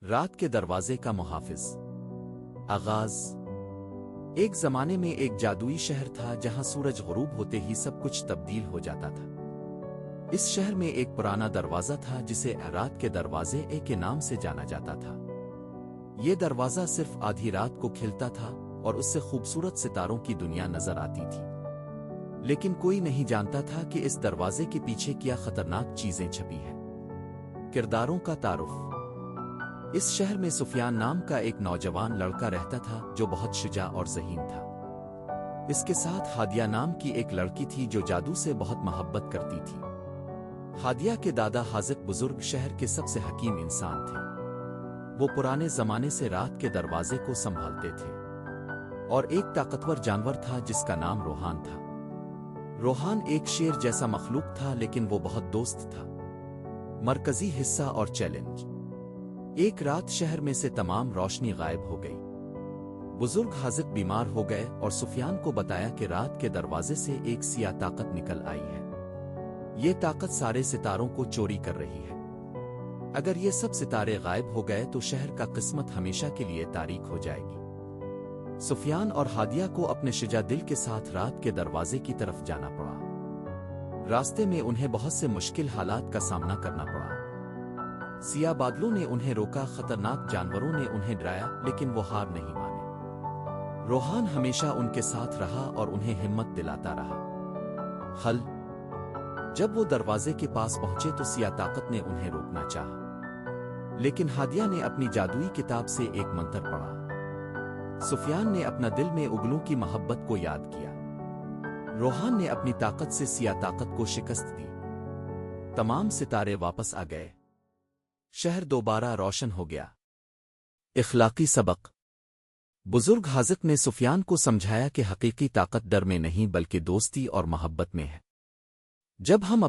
رات کے دروازے کا محافظ۔ آغاز۔ ایک زمانے میں ایک جادوئی شہر تھا جہاں سورج غروب ہوتے ہی سب کچھ تبدیل ہو جاتا تھا۔ اس شہر میں ایک پرانا دروازہ تھا جسے رات کے دروازے کے نام سے جانا جاتا تھا۔ یہ دروازہ صرف آدھی رات کو کھلتا تھا اور اس سے خوبصورت ستاروں کی دنیا نظر آتی تھی، لیکن کوئی نہیں جانتا تھا کہ اس دروازے کے پیچھے کیا خطرناک چیزیں چھپی ہیں۔ کرداروں کا تعارف۔ اس شہر میں سفیان نام کا ایک نوجوان لڑکا رہتا تھا جو بہت شجاع اور ذہین تھا۔ اس کے ساتھ ہادیہ نام کی ایک لڑکی تھی جو جادو سے بہت محبت کرتی تھی۔ ہادیہ کے دادا حاذق بزرگ شہر کے سب سے حکیم انسان تھے۔ وہ پرانے زمانے سے رات کے دروازے کو سنبھالتے تھے، اور ایک طاقتور جانور تھا جس کا نام روحان تھا۔ روحان ایک شیر جیسا مخلوق تھا لیکن وہ بہت دوست تھا۔ مرکزی حصہ اور چیلنج۔ ایک رات شہر میں سے تمام روشنی غائب ہو گئی۔ بزرگ حاذق بیمار ہو گئے اور سفیان کو بتایا کہ رات کے دروازے سے ایک سیاہ طاقت نکل آئی ہے۔ یہ طاقت سارے ستاروں کو چوری کر رہی ہے۔ اگر یہ سب ستارے غائب ہو گئے تو شہر کا قسمت ہمیشہ کے لیے تاریک ہو جائے گی۔ سفیان اور ہادیہ کو اپنے شجاع دل کے ساتھ رات کے دروازے کی طرف جانا پڑا۔ راستے میں انہیں بہت سے مشکل حالات کا سامنا کرنا پڑا۔ سیاہ بادلوں نے انہیں روکا، خطرناک جانوروں نے انہیں ڈرایا، لیکن وہ ہار نہیں مانے۔ روحان ہمیشہ ان کے ساتھ رہا اور انہیں ہمت دلاتا رہا۔ حل۔ جب وہ دروازے کے پاس پہنچے تو سیاہ طاقت نے انہیں روکنا چاہا، لیکن ہادیہ نے اپنی جادوئی کتاب سے ایک منتر پڑھا۔ سفیان نے اپنا دل میں اگلوں کی محبت کو یاد کیا۔ روحان نے اپنی طاقت سے سیاہ طاقت کو شکست دی۔ تمام ستارے واپس آ گئے۔ شہر دوبارہ روشن ہو گیا۔ اخلاقی سبق۔ بزرگ حاذق نے سفیان کو سمجھایا کہ حقیقی طاقت ڈر میں نہیں بلکہ دوستی اور محبت میں ہے۔ جب ہم